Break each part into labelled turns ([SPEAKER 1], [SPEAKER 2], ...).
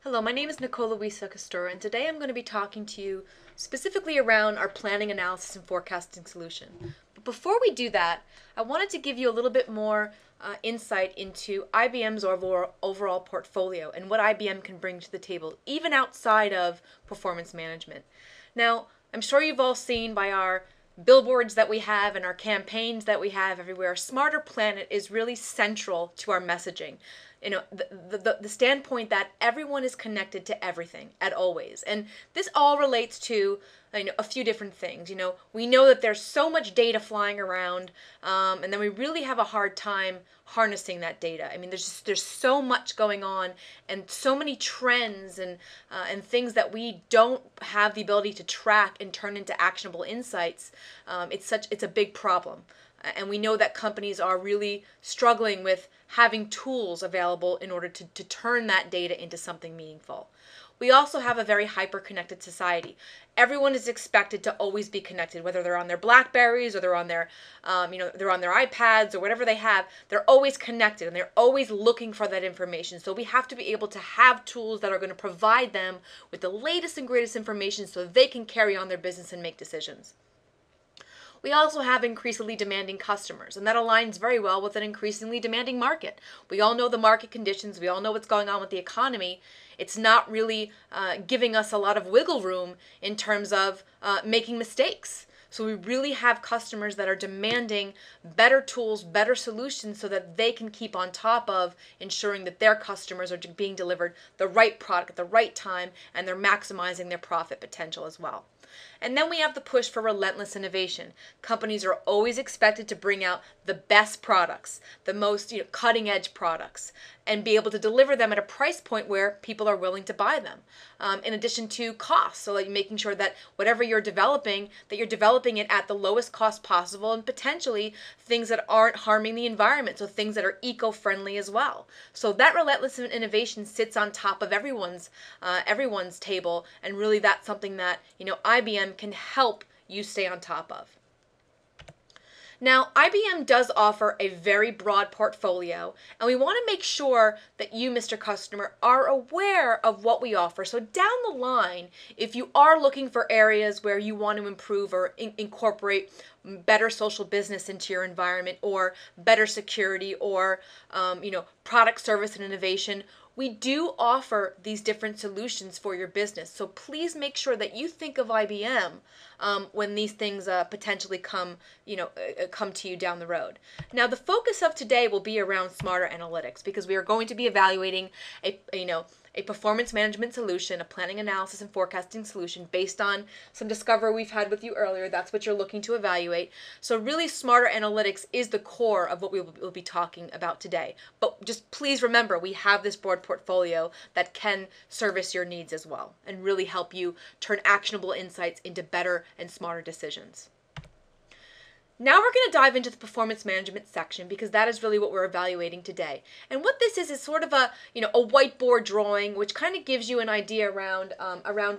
[SPEAKER 1] Hello, my name is Elisa, and today I'm going to be talking to you specifically around our planning, analysis, and forecasting solution. But before we do that, I wanted to give you a little bit more insight into IBM's overall portfolio and what IBM can bring to the table, even outside of performance management. Now, I'm sure you've all seen by our billboards that we have and our campaigns that we have everywhere, a smarter planet is really central to our messaging. You know, the standpoint that everyone is connected to everything at always. And this all relates to a few different things. We know that there's so much data flying around, and then we really have a hard time harnessing that data. I mean, there's so much going on and so many trends and things that we don't have the ability to track and turn into actionable insights. It's a big problem. And we know that companies are really struggling with having tools available in order to turn that data into something meaningful. We also have a very hyper-connected society. Everyone is expected to always be connected, whether they're on their Blackberries or they're on their iPads or whatever they have. They're always connected and they're always looking for that information. So we have to be able to have tools that are going to provide them with the latest and greatest information so they can carry on their business and make decisions. We also have increasingly demanding customers, and that aligns very well with an increasingly demanding market. We all know the market conditions. We all know what's going on with the economy. It's not really giving us a lot of wiggle room in terms of making mistakes. So we really have customers that are demanding better tools, better solutions so that they can keep on top of ensuring that their customers are being delivered the right product at the right time and they're maximizing their profit potential as well. And then we have the push for relentless innovation. Companies are always expected to bring out the best products, the most cutting edge products, and be able to deliver them at a price point where people are willing to buy them. In addition to cost, so like making sure that whatever you're developing, that you're developing it at the lowest cost possible, and potentially things that aren't harming the environment, so things that are eco-friendly as well. So that relentless innovation sits on top of everyone's table, and really that's something that IBM can help you stay on top of. Now, IBM does offer a very broad portfolio, and we want to make sure that you, Mr. Customer, are aware of what we offer. So down the line, if you are looking for areas where you want to improve or incorporate better social business into your environment, or better security, or product, service, and innovation, we do offer these different solutions for your business. So please make sure that you think of IBM when these things potentially come to you down the road. Now, the focus of today will be around smarter analytics, because we are going to be evaluating a performance management solution, a planning, analysis, and forecasting solution based on some discovery we've had with you earlier. That's what you're looking to evaluate. So really, smarter analytics is the core of what we will be talking about today. But just please remember, we have this broad portfolio that can service your needs as well and really help you turn actionable insights into better and smarter decisions. Now we're going to dive into the performance management section, because that is really what we're evaluating today. And what this is sort of a whiteboard drawing, which kind of gives you an idea around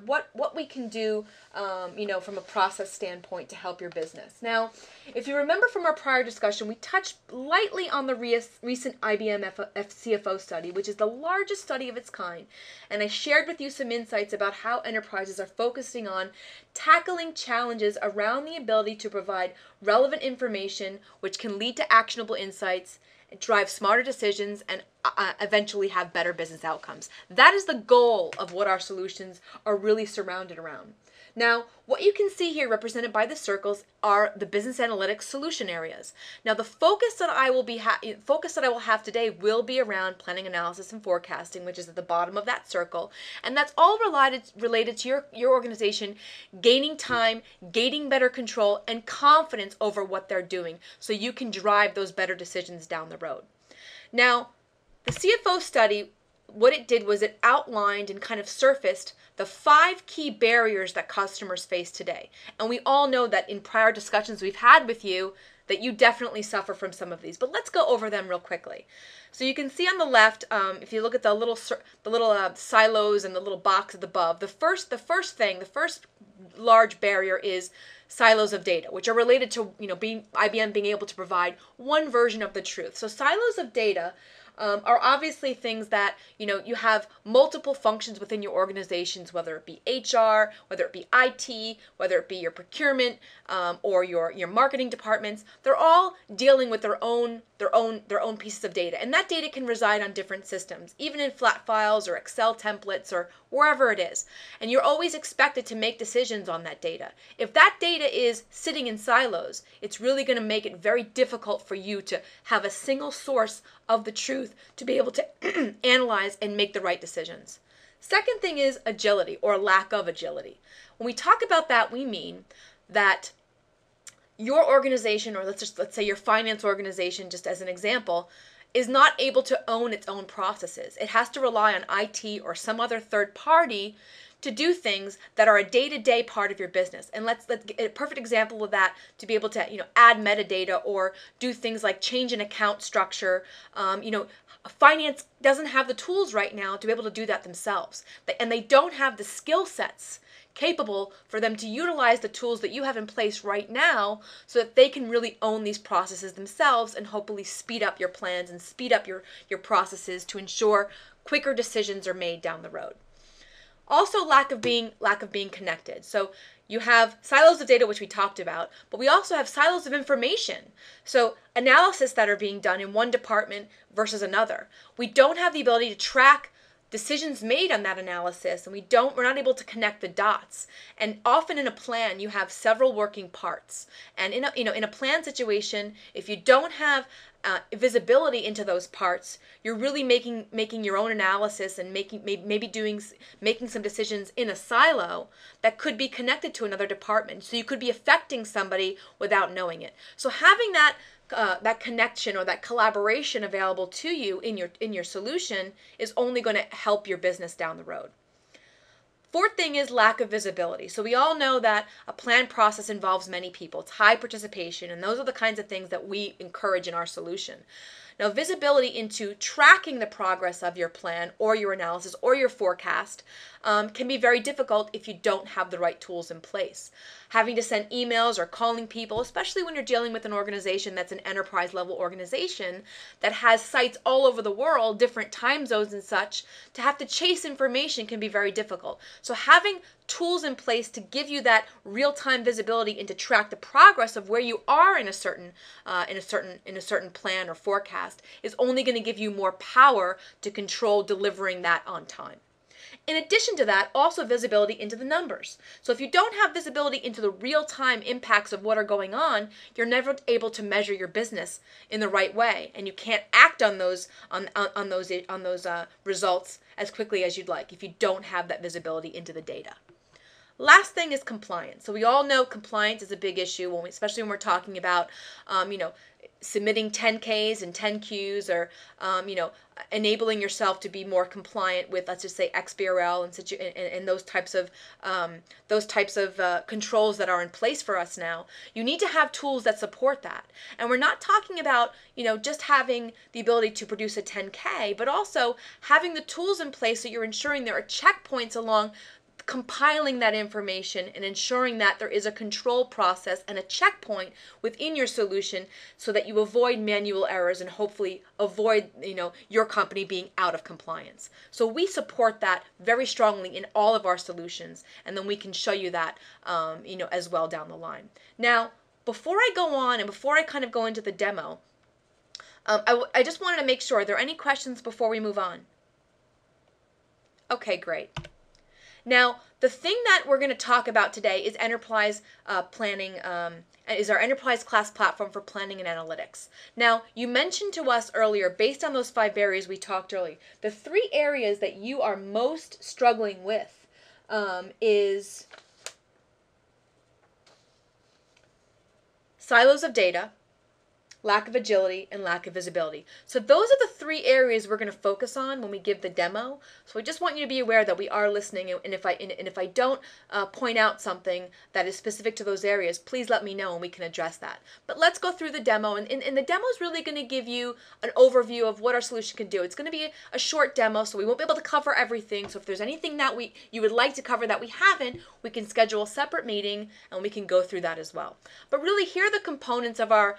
[SPEAKER 1] what we can do from a process standpoint to help your business. Now, if you remember from our prior discussion, we touched lightly on the recent IBM CFO study, which is the largest study of its kind. And I shared with you some insights about how enterprises are focusing on tackling challenges around the ability to provide relevant information, which can lead to actionable insights, drive smarter decisions, and eventually have better business outcomes. That is the goal of what our solutions are really surrounded around. Now, what you can see here represented by the circles are the business analytics solution areas. Now, the focus that I will have today will be around planning, analysis, and forecasting, which is at the bottom of that circle, and that's all related to your organization gaining time, gaining better control, and confidence over what they're doing, so you can drive those better decisions down the road. Now, the CFO study, what it did was it outlined and kind of surfaced the 5 key barriers that customers face today. And we all know that in prior discussions we've had with you that you definitely suffer from some of these. But let's go over them real quickly. So you can see on the left, if you look at the little silos and the little box at the above, the first large barrier is silos of data, which are related to IBM being able to provide one version of the truth. So silos of data are obviously things that, you have multiple functions within your organizations, whether it be HR, whether it be IT, whether it be your procurement, or your marketing departments. They're all dealing with their own pieces of data, and that data can reside on different systems, even in flat files or Excel templates or wherever it is. And you're always expected to make decisions on that data. If that data is sitting in silos, it's really going to make it very difficult for you to have a single source of the truth to be able to analyze and make the right decisions. Second thing is agility, or lack of agility. When we talk about that, we mean that your organization, or let's say your finance organization, just as an example, is not able to own its own processes. It has to rely on IT or some other third party to do things that are a day-to-day part of your business. And let's get a perfect example of that, to be able to add metadata or do things like change an account structure. Finance doesn't have the tools right now to be able to do that themselves, and they don't have the skill sets capable for them to utilize the tools that you have in place right now, so that they can really own these processes themselves and hopefully speed up your plans and speed up your processes to ensure quicker decisions are made down the road. Also, lack of being connected. So you have silos of data, which we talked about, but we also have silos of information. So analysis that are being done in one department versus another. We don't have the ability to track decisions made on that analysis, and we're not able to connect the dots. And often in a plan, you have several working parts. And in a plan situation, if you don't have visibility into those parts, you're really making your own analysis and making some decisions in a silo that could be connected to another department. So you could be affecting somebody without knowing it. So having that connection or that collaboration available to you in your solution is only going to help your business down the road. Fourth thing is lack of visibility. So we all know that a plan process involves many people. It's high participation, and those are the kinds of things that we encourage in our solution. Now, visibility into tracking the progress of your plan or your analysis or your forecast can be very difficult if you don't have the right tools in place. Having to send emails or calling people, especially when you're dealing with an organization that's an enterprise level organization that has sites all over the world, different time zones and such, to have to chase information can be very difficult. So having tools in place to give you that real-time visibility and to track the progress of where you are in a certain plan or forecast is only going to give you more power to control delivering that on time. In addition to that, also visibility into the numbers. So if you don't have visibility into the real-time impacts of what are going on, you're never able to measure your business in the right way, and you can't act on those results as quickly as you'd like if you don't have that visibility into the data. Last thing is compliance. So we all know compliance is a big issue, especially when we're talking about, submitting 10Ks and 10Qs, or, enabling yourself to be more compliant with, let's just say, XBRL and those types of controls that are in place for us now. You need to have tools that support that. And we're not talking about, just having the ability to produce a 10K, but also having the tools in place so you're ensuring there are checkpoints along compiling that information and ensuring that there is a control process and a checkpoint within your solution so that you avoid manual errors and hopefully avoid your company being out of compliance. So we support that very strongly in all of our solutions, and then we can show you that as well down the line. Now, before I go on and before I kind of go into the demo, I just wanted to make sure, are there any questions before we move on? Okay, great. Now, the thing that we're going to talk about today is enterprise planning, is our enterprise class platform for planning and analytics. Now, you mentioned to us earlier, based on those 5 areas we talked earlier, the 3 areas that you are most struggling with is silos of data, lack of agility, and lack of visibility. So those are the 3 areas we're going to focus on when we give the demo. So I just want you to be aware that we are listening, and if I don't point out something that is specific to those areas, please let me know and we can address that. But let's go through the demo, and the demo is really going to give you an overview of what our solution can do. It's going to be a short demo, so we won't be able to cover everything. So if there's anything that you would like to cover that we haven't, we can schedule a separate meeting and we can go through that as well. But really, here are the components of our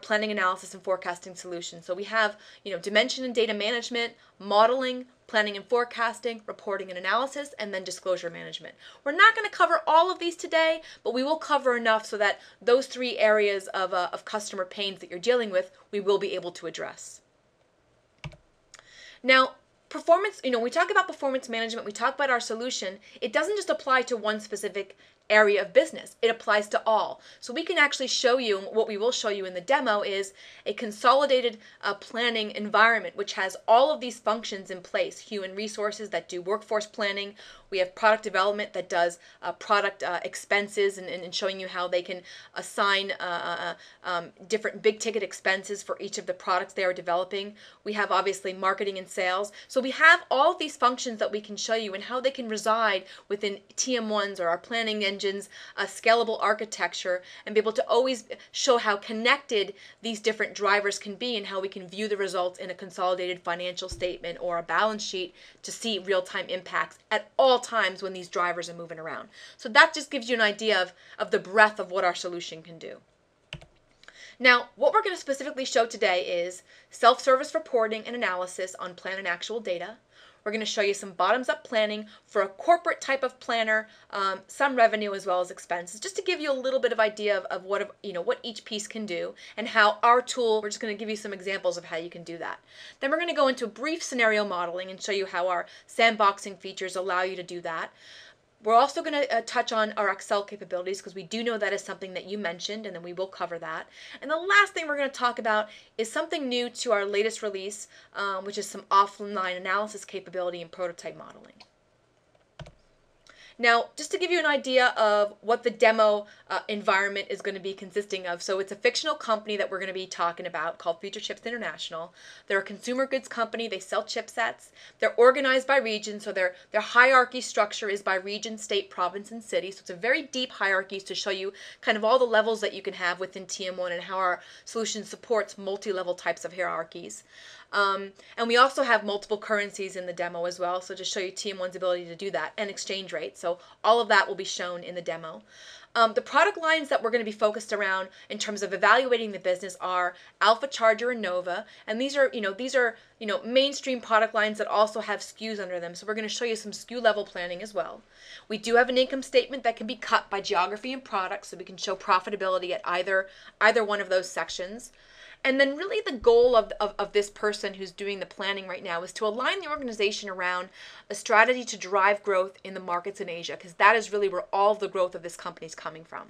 [SPEAKER 1] plan planning, analysis, and forecasting solution. So we have, dimension and data management, modeling, planning and forecasting, reporting and analysis, and then disclosure management. We're not going to cover all of these today, but we will cover enough so that those 3 areas of customer pains that you're dealing with, we will be able to address. Now, performance, when we talk about performance management, we talk about our solution, it doesn't just apply to one specific area of business. It applies to all. So we can actually show you, what we will show you in the demo is a consolidated planning environment, which has all of these functions in place. Human resources that do workforce planning. We have product development that does product expenses and showing you how they can assign different big ticket expenses for each of the products they are developing. We have obviously marketing and sales. So we have all of these functions that we can show you and how they can reside within TM1s or our planning engines, a scalable architecture, and be able to always show how connected these different drivers can be and how we can view the results in a consolidated financial statement or a balance sheet to see real-time impacts at all times when these drivers are moving around. So that just gives you an idea of the breadth of what our solution can do. Now, what we're going to specifically show today is self-service reporting and analysis on plan and actual data. We're going to show you some bottoms-up planning for a corporate type of planner, some revenue as well as expenses, just to give you a little bit of idea of what each piece can do and how our tool, we're just going to give you some examples of how you can do that. Then we're going to go into brief scenario modeling and show you how our sandboxing features allow you to do that. We're also going to touch on our Excel capabilities because we do know that is something that you mentioned, and then we will cover that. And the last thing we're going to talk about is something new to our latest release, which is some offline analysis capability and prototype modeling. Now, just to give you an idea of what the demo environment is going to be consisting of, so it's a fictional company that we're going to be talking about called Future Chips International. They're a consumer goods company. They sell chipsets. They're organized by region, so their hierarchy structure is by region, state, province, and city. So it's a very deep hierarchy to show you kind of all the levels that you can have within TM1 and how our solution supports multi-level types of hierarchies. And we also have multiple currencies in the demo as well, so to show you TM1's ability to do that, and exchange rates. So all of that will be shown in the demo. The product lines that we're going to be focused around in terms of evaluating the business are Alpha, Charger, and Nova, and these are mainstream product lines that also have SKUs under them. So we're going to show you some SKU level planning as well. We do have an income statement that can be cut by geography and product, so we can show profitability at either one of those sections. And then really the goal of this person who's doing the planning right now is to align the organization around a strategy to drive growth in the markets in Asia, because that is really where all of the growth of this company is coming from.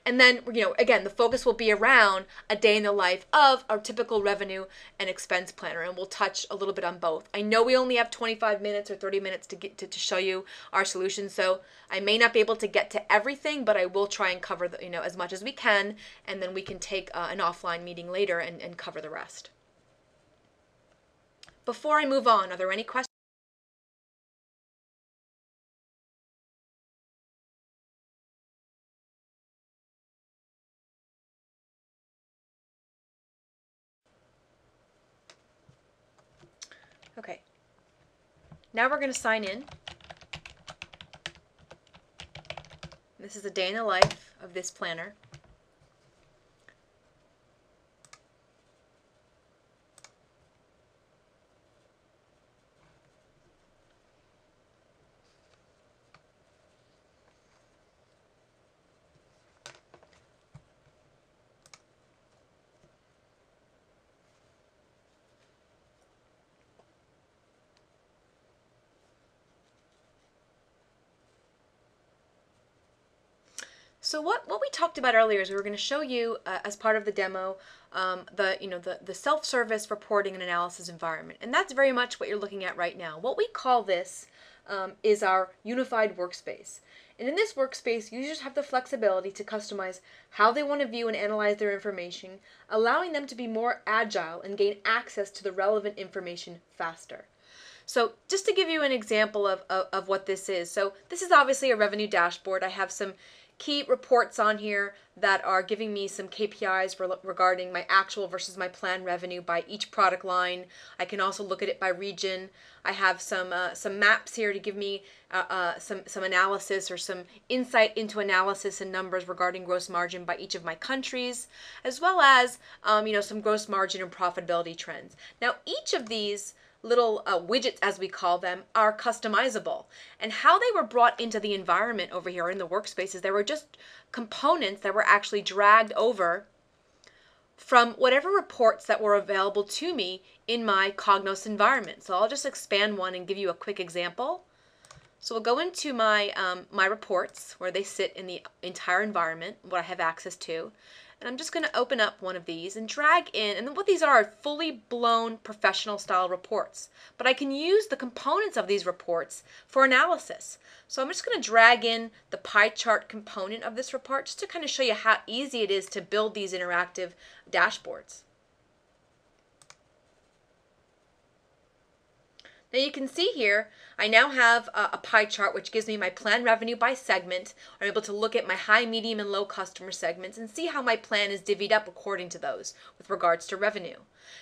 [SPEAKER 1] And then, again, the focus will be around a day in the life of our typical revenue and expense planner, and we'll touch a little bit on both. I know we only have 25 minutes or 30 minutes to show you our solution, so I may not be able to get to everything, but I will try and cover as much as we can, and then we can take an offline meeting later and cover the rest. Before I move on, are there any questions? Okay, now we're going to sign in. This is a day in the life of this planner. So what we talked about earlier is we were going to show you as part of the demo the self-service reporting and analysis environment, and that's very much what you're looking at right now. What we call this is our unified workspace. And in this workspace, users have the flexibility to customize how they want to view and analyze their information, allowing them to be more agile and gain access to the relevant information faster. So just to give you an example of what this is. So this is obviously a revenue dashboard. I have some key reports on here that are giving me some KPIs regarding my actual versus my planned revenue by each product line. I can also look at it by region. I have some maps here to give me some analysis or some insight into analysis and numbers regarding gross margin by each of my countries, as well as some gross margin and profitability trends. Now, each of these little widgets, as we call them, are customizable. And how they were brought into the environment over here in the workspaces, they were just components that were actually dragged over from whatever reports that were available to me in my Cognos environment. So I'll just expand one and give you a quick example. So we'll go into my reports where they sit in the entire environment, what I have access to. And I'm just going to open up one of these and drag in, and what these are fully blown professional style reports. But I can use the components of these reports for analysis. So I'm just going to drag in the pie chart component of this report just to kind of show you how easy it is to build these interactive dashboards. Now you can see here, I now have a pie chart which gives me my planned revenue by segment. I'm able to look at my high, medium, and low customer segments and see how my plan is divvied up according to those with regards to revenue.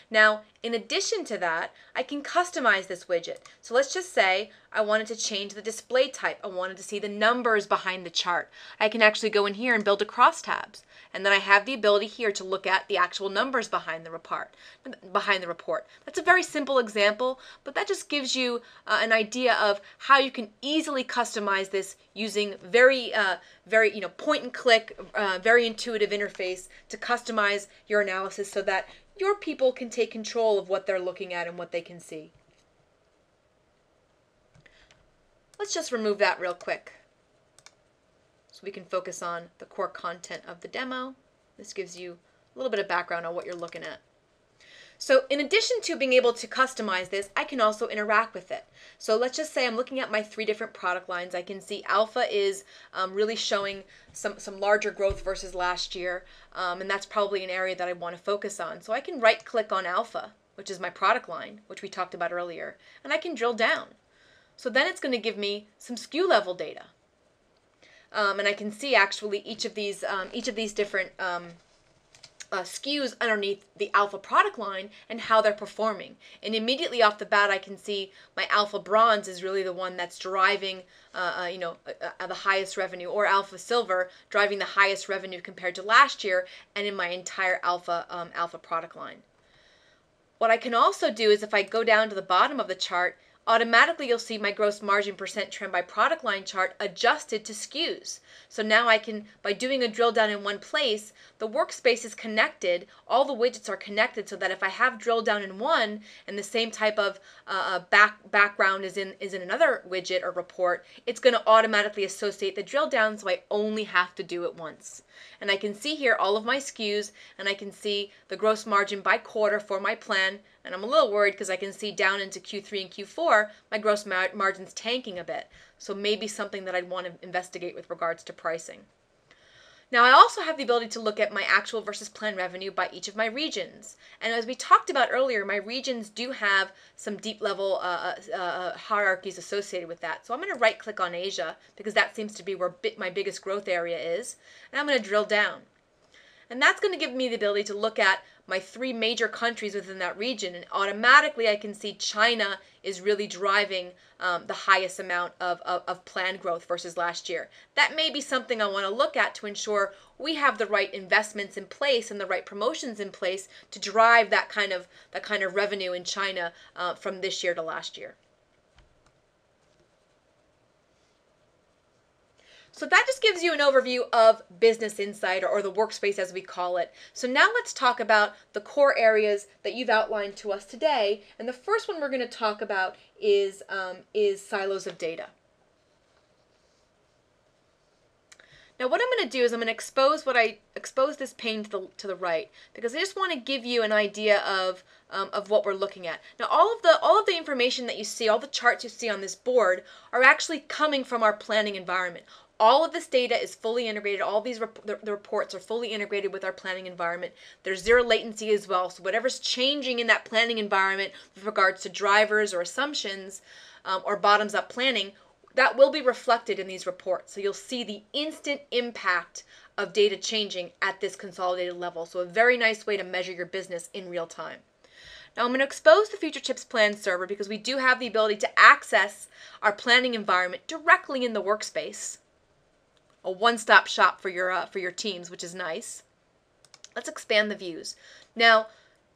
[SPEAKER 1] Now, in addition to that, I can customize this widget. So let's just say I wanted to change the display type. I wanted to see the numbers behind the chart. I can actually go in here and build a crosstabs. And then I have the ability here to look at the actual numbers behind the report. That's a very simple example, but that just gives you an idea of how you can easily customize this using very point and click, very intuitive interface to customize your analysis so that your people can take control of what they're looking at and what they can see. Let's just remove that real quick so we can focus on the core content of the demo. This gives you a little bit of background on what you're looking at. So in addition to being able to customize this, I can also interact with it. So let's just say I'm looking at my 3 different product lines. I can see Alpha is really showing some larger growth versus last year, and that's probably an area that I want to focus on. So I can right click on Alpha, which is my product line, which we talked about earlier, and I can drill down. So then it's going to give me some SKU level data. And I can see actually each of these different SKUs underneath the Alpha product line and how they're performing. And immediately off the bat, I can see my Alpha Bronze is really the one that's driving, the highest revenue, or Alpha Silver driving the highest revenue compared to last year, and in my entire Alpha product line. What I can also do is if I go down to the bottom of the chart, automatically you'll see my gross margin percent trend by product line chart adjusted to SKUs. So now I can, by doing a drill down in one place, the workspace is connected, all the widgets are connected so that if I have drill down in one and the same type of background is in another widget or report, it's going to automatically associate the drill down so I only have to do it once. And I can see here all of my SKUs, and I can see the gross margin by quarter for my plan. And I'm a little worried because I can see down into Q3 and Q4, my gross margin's tanking a bit. So maybe something that I'd want to investigate with regards to pricing. Now I also have the ability to look at my actual versus planned revenue by each of my regions. And as we talked about earlier, my regions do have some deep level hierarchies associated with that. So I'm going to right click on Asia because that seems to be where my biggest growth area is. And I'm going to drill down. And that's going to give me the ability to look at my 3 major countries within that region, and automatically I can see China is really driving the highest amount of planned growth versus last year. That may be something I want to look at to ensure we have the right investments in place and the right promotions in place to drive that kind of revenue in China from this year to last year. So that just gives you an overview of Business Insight, or the workspace as we call it. So now let's talk about the core areas that you've outlined to us today. And the first one we're going to talk about is silos of data. Now what I'm going to do is I'm going to expose this pane to the right, because I just want to give you an idea of what we're looking at. Now all of the information that you see, all the charts you see on this board are actually coming from our planning environment. All of this data is fully integrated. All these the reports are fully integrated with our planning environment. There's zero latency as well. So whatever's changing in that planning environment with regards to drivers or assumptions or bottoms-up planning that will be reflected in these reports. So you'll see the instant impact of data changing at this consolidated level. So a very nice way to measure your business in real time. Now I'm going to expose the Future Tips Plan server because we do have the ability to access our planning environment directly in the workspace. A one-stop shop for your teams, which is nice. Let's expand the views. Now,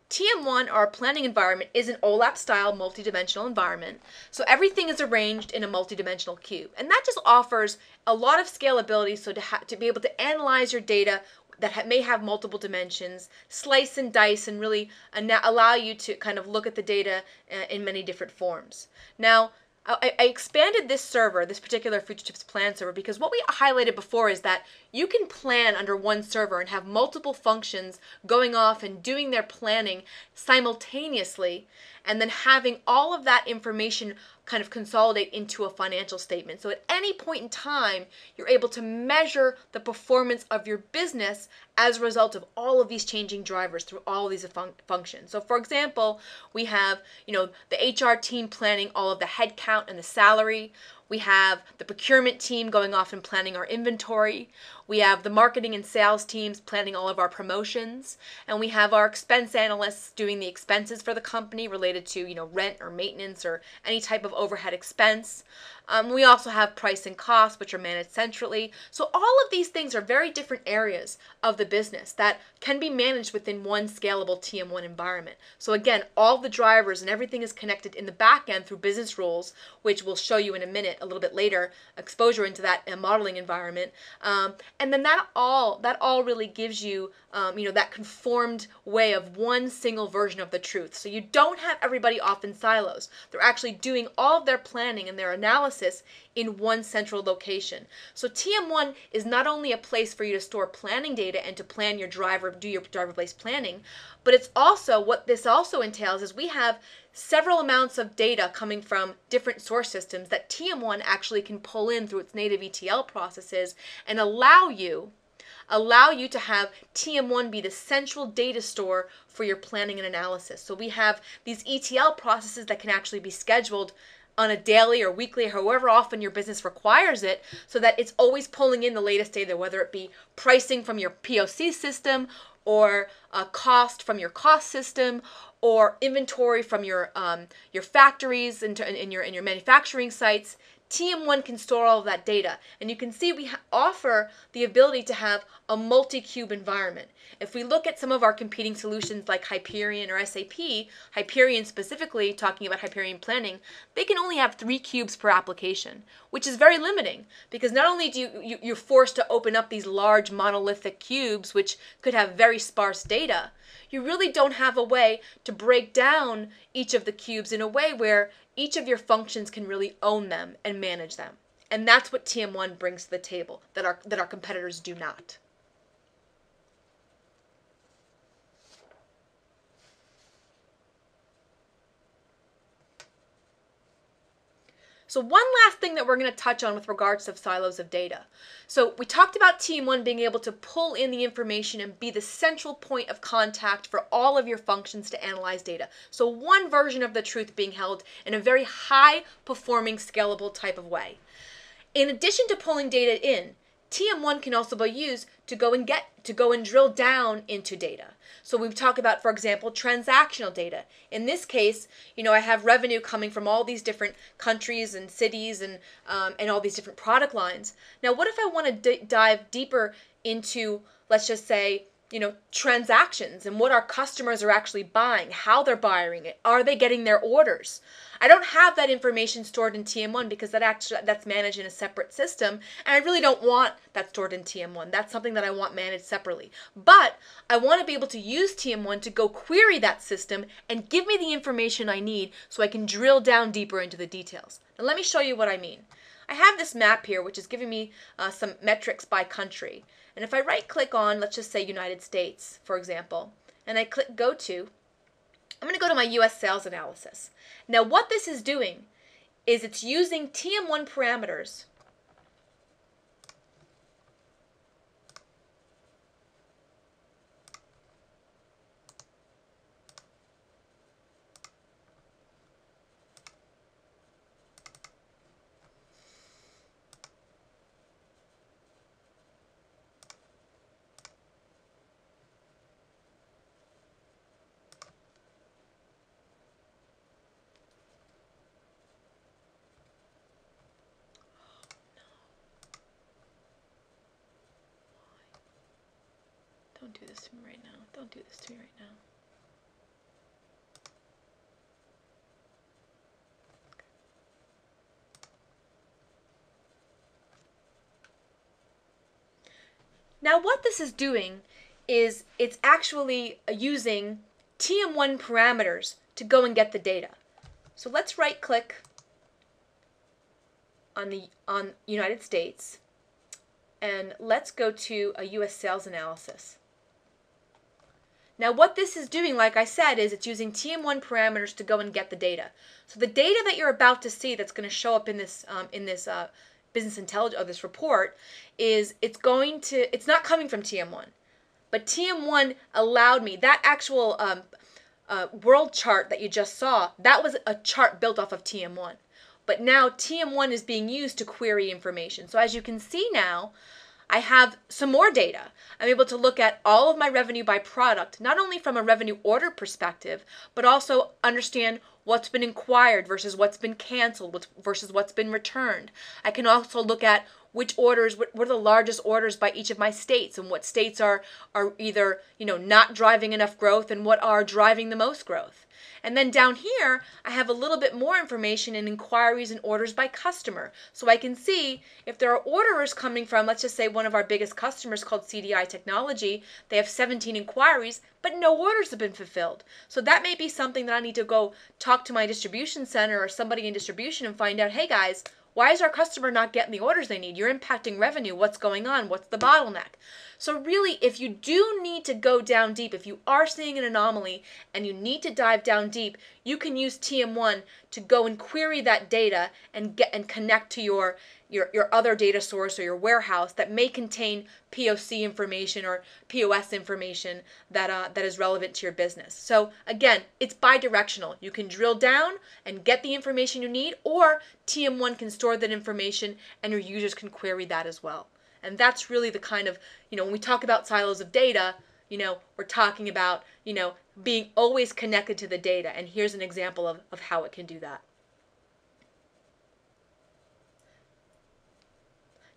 [SPEAKER 1] TM1, our planning environment, is an OLAP-style multidimensional environment. So everything is arranged in a multidimensional cube. And that just offers a lot of scalability so to be able to analyze your data that may have multiple dimensions, slice and dice, and really allow you to kind of look at the data in many different forms. Now, I expanded this server, this particular Future Tips Plan server, because what we highlighted before is that you can plan under one server and have multiple functions going off and doing their planning simultaneously, and then having all of that information kind of consolidate into a financial statement. So at any point in time, you're able to measure the performance of your business as a result of all of these changing drivers through all of these functions. So for example, we have, the HR team planning all of the headcount and the salary. We have the procurement team going off and planning our inventory. We have the marketing and sales teams planning all of our promotions. And we have our expense analysts doing the expenses for the company related to, rent or maintenance or any type of overhead expense. We also have price and cost, which are managed centrally. So all of these things are very different areas of the business that can be managed within one scalable TM1 environment. So again, all the drivers and everything is connected in the back end through business rules, which we'll show you in a minute, a little bit later, exposure into that modeling environment. And then that all really gives you, that conformed way of one single version of the truth. So you don't have everybody off in silos. They're actually doing all of their planning and their analysis in one central location. So TM1 is not only a place for you to store planning data and to plan your do your driver-based planning, but it's also, what this also entails is we have several amounts of data coming from different source systems that TM1 actually can pull in through its native ETL processes and allow you to have TM1 be the central data store for your planning and analysis. So we have these ETL processes that can actually be scheduled on a daily or weekly, however often your business requires it, so that it's always pulling in the latest data, whether it be pricing from your POC system or cost from your cost system or inventory from your factories and in your manufacturing sites. TM1 can store all of that data. And you can see we offer the ability to have a multi-cube environment. If we look at some of our competing solutions like Hyperion or SAP, Hyperion specifically, talking about Hyperion planning, they can only have 3 cubes per application, which is very limiting because not only do you're forced to open up these large monolithic cubes, which could have very sparse data, you really don't have a way to break down each of the cubes in a way where each of your functions can really own them and manage them. And that's what TM1 brings to the table that our competitors do not. So one last thing that we're going to touch on with regards to silos of data. So we talked about TM1 being able to pull in the information and be the central point of contact for all of your functions to analyze data. So one version of the truth being held in a very high performing scalable type of way. In addition to pulling data in, TM1 can also be used to go and drill down into data. So we talk about, for example, transactional data. In this case, I have revenue coming from all these different countries and cities and all these different product lines. Now, what if I want to dive deeper into, let's just say, transactions and what our customers are actually buying, how they're buying it, are they getting their orders? I don't have that information stored in TM1 because that's managed in a separate system, and I really don't want that stored in TM1. That's something that I want managed separately. But I want to be able to use TM1 to go query that system and give me the information I need so I can drill down deeper into the details. Now let me show you what I mean. I have this map here which is giving me some metrics by country. And if I right-click on, let's just say United States, for example, and I click Go To, I'm going to go to my U.S. sales analysis. Now what this is doing is it's using TM1 parameters Don't do this to me right now. Don't do this to me right now. Now what this is doing is it's actually using TM1 parameters to go and get the data. So let's right click on United States and let's go to a US sales analysis. Now what this is doing, like I said, is it's using TM1 parameters to go and get the data. So the data that you're about to see that's going to show up in this business intelligence, or this report, is it's not coming from TM1, but TM1 allowed me, that actual world chart that you just saw, that was a chart built off of TM1. But now TM1 is being used to query information. So as you can see now, I have some more data. I'm able to look at all of my revenue by product, not only from a revenue order perspective, but also understand what's been inquired versus what's been canceled versus what's been returned. I can also look at which orders, what are the largest orders by each of my states, and what states are either, not driving enough growth and what are driving the most growth. And then down here, I have a little bit more information in inquiries and orders by customer. So I can see if there are orders coming from, let's just say one of our biggest customers called CDI Technology, they have 17 inquiries, but no orders have been fulfilled. So that may be something that I need to go talk to my distribution center or somebody in distribution and find out, hey guys, why is our customer not getting the orders they need? You're impacting revenue. What's going on? What's the bottleneck? So really, if you do need to go down deep, if you are seeing an anomaly and you need to dive down deep, you can use TM1 to go and query that data and connect to your other data source or your warehouse that may contain POC information or POS information that is relevant to your business. So again, it's bi-directional. You can drill down and get the information you need, or TM1 can store that information and your users can query that as well. And that's really the kind of, when we talk about silos of data, we're talking about, being always connected to the data. And here's an example of how it can do that.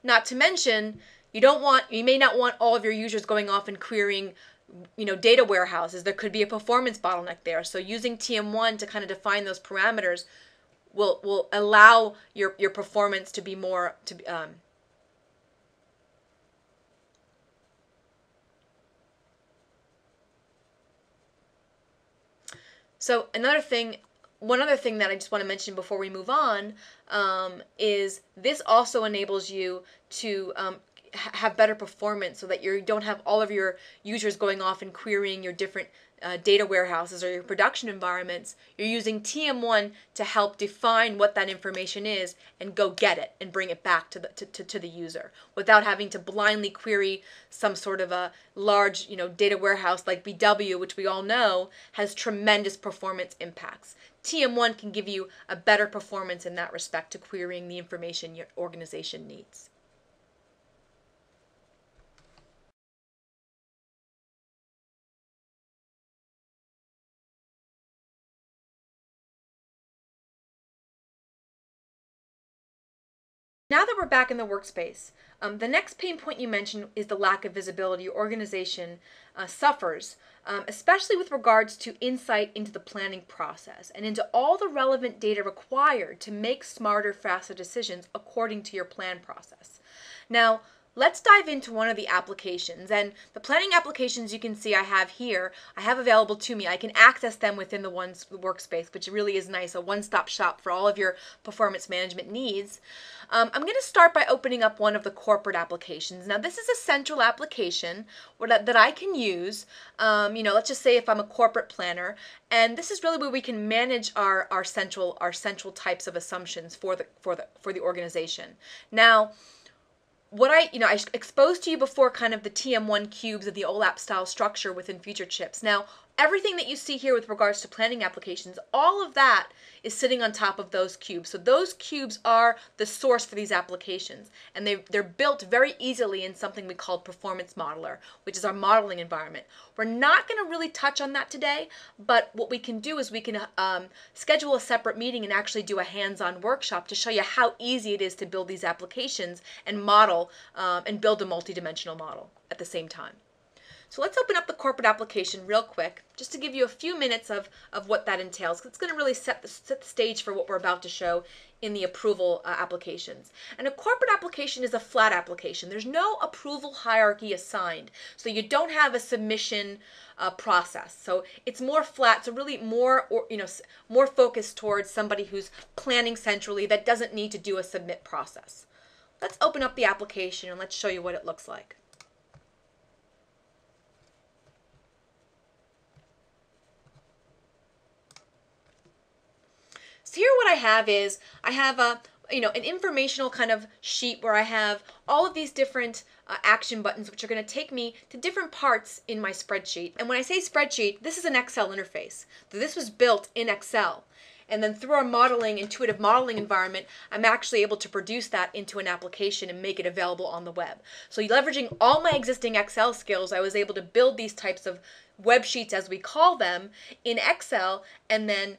[SPEAKER 1] Not to mention, you may not want all of your users going off and querying, data warehouses. There could be a performance bottleneck there. So using TM1 to kind of define those parameters will allow your performance to be more, So one other thing that I just want to mention before we move on is this also enables you to have better performance, so that you don't have all of your users going off and querying your different data warehouses or your production environments. You're using TM1 to help define what that information is and go get it and bring it back to the user without having to blindly query some sort of a large data warehouse like BW, which we all know has tremendous performance impacts. TM1 can give you a better performance in that respect to querying the information your organization needs. Now that we're back in the workspace, the next pain point you mentioned is the lack of visibility your organization suffers, especially with regards to insight into the planning process and into all the relevant data required to make smarter, faster decisions according to your plan process. Now, let's dive into one of the applications, and the planning applications you can see I have here, I have available to me. I can access them within the workspace, which really is nice, a one-stop shop for all of your performance management needs. I'm going to start by opening up one of the corporate applications. Now this is a central application that I can use, let's just say if I'm a corporate planner, and this is really where we can manage our central types of assumptions for the organization. Now, what I exposed to you before, kind of the TM1 cubes of the OLAP style structure within future chips. Now, everything that you see here with regards to planning applications, all of that is sitting on top of those cubes. So those cubes are the source for these applications, and they're built very easily in something we call Performance Modeler, which is our modeling environment. We're not going to really touch on that today, but what we can do is we can schedule a separate meeting and actually do a hands-on workshop to show you how easy it is to build these applications and model and build a multidimensional model at the same time. So let's open up the corporate application real quick, just to give you a few minutes of what that entails, because it's going to really set the stage for what we're about to show in the approval applications. And a corporate application is a flat application. There's no approval hierarchy assigned, so you don't have a submission process. So it's more flat, so really more, more focused towards somebody who's planning centrally that doesn't need to do a submit process. Let's open up the application and let's show you what it looks like. So here what I have is, I have an informational kind of sheet where I have all of these different action buttons which are going to take me to different parts in my spreadsheet. And when I say spreadsheet, this is an Excel interface. So this was built in Excel. And then through our intuitive modeling environment, I'm actually able to produce that into an application and make it available on the web. So leveraging all my existing Excel skills, I was able to build these types of web sheets, as we call them, in Excel, and then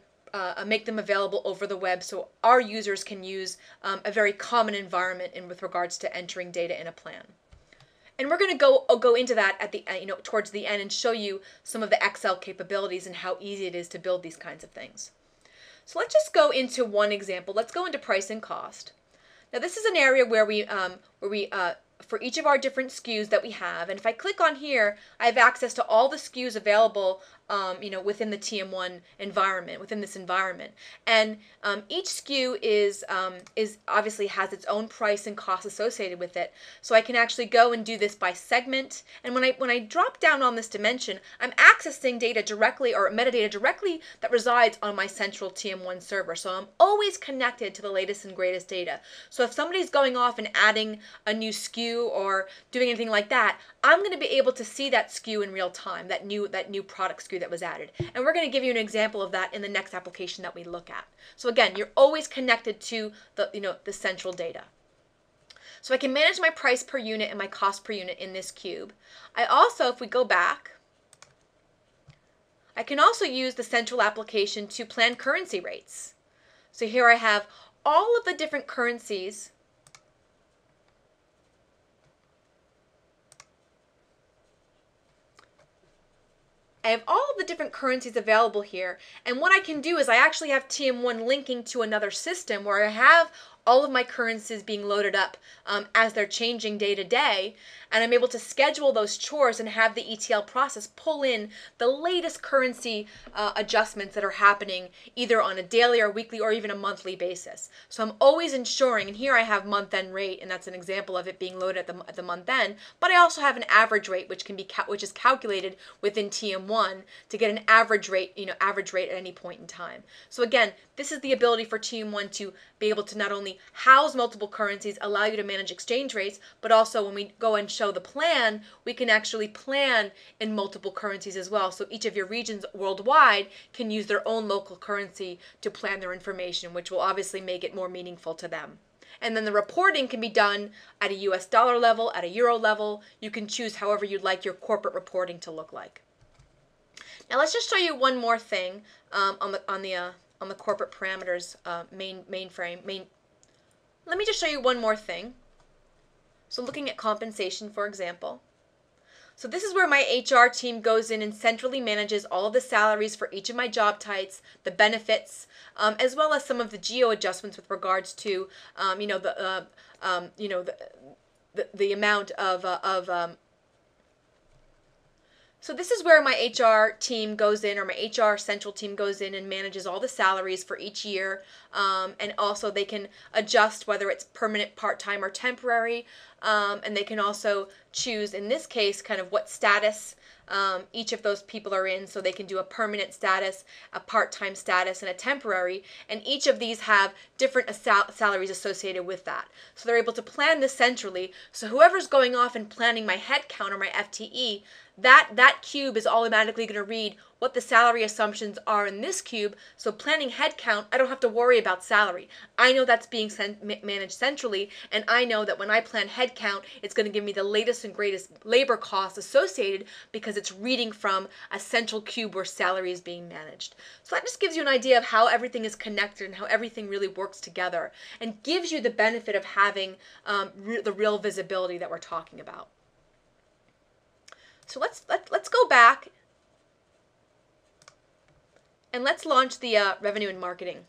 [SPEAKER 1] make them available over the web so our users can use a very common environment with regards to entering data in a plan. And we're going to go into that at the towards the end and show you some of the Excel capabilities and how easy it is to build these kinds of things. So let's just go into one example. Let's go into price and cost. Now this is an area where we for each of our different SKUs that we have, and if I click on here, I have access to all the SKUs available within the TM1 environment, within this environment. And each SKU is obviously has its own price and cost associated with it. So I can actually go and do this by segment. And when I drop down on this dimension, I'm accessing data directly, or metadata directly, that resides on my central TM1 server. So I'm always connected to the latest and greatest data. So if somebody's going off and adding a new SKU or doing anything like that, I'm going to be able to see that SKU in real time, that new product SKU that was added. And we're going to give you an example of that in the next application that we look at. So again, you're always connected to the central data. So I can manage my price per unit and my cost per unit in this cube. I also, if we go back, I can also use the central application to plan currency rates. So here I have all of the different currencies . I have all of the different currencies available here, and what I can do is I actually have TM1 linking to another system where I have all of my currencies being loaded up as they're changing day to day, and I'm able to schedule those chores and have the ETL process pull in the latest currency adjustments that are happening either on a daily or weekly or even a monthly basis. So I'm always ensuring, and here I have month-end rate, and that's an example of it being loaded at the month end, but I also have an average rate which is calculated within TM1 to get an average rate at any point in time. So again, this is the ability for TM1 to be able to not only house multiple currencies, allow you to manage exchange rates, but also when we go and show the plan, we can actually plan in multiple currencies as well. So each of your regions worldwide can use their own local currency to plan their information, which will obviously make it more meaningful to them. And then the reporting can be done at a US dollar level, at a euro level. You can choose however you'd like your corporate reporting to look like. Now let's just show you one more thing on the corporate parameters mainframe. Let me just show you one more thing. So looking at compensation, for example. So this is where my HR team goes in and centrally manages all of the salaries for each of my job types, the benefits, as well as some of the geo adjustments with regards to, the amount of So this is where my HR team goes in, or my HR central team goes in and manages all the salaries for each year. And also they can adjust whether it's permanent, part-time, or temporary. And they can also choose, in this case, kind of what status each of those people are in. So they can do a permanent status, a part-time status, and a temporary. And each of these have different salaries associated with that. So they're able to plan this centrally. So whoever's going off and planning my head count or my FTE, that cube is automatically going to read what the salary assumptions are in this cube. So planning headcount, I don't have to worry about salary. I know that's being managed centrally, and I know that when I plan headcount, it's going to give me the latest and greatest labor costs associated because it's reading from a central cube where salary is being managed. So that just gives you an idea of how everything is connected and how everything really works together, and gives you the benefit of having the real visibility that we're talking about. So let's go back and let's launch the revenue and marketing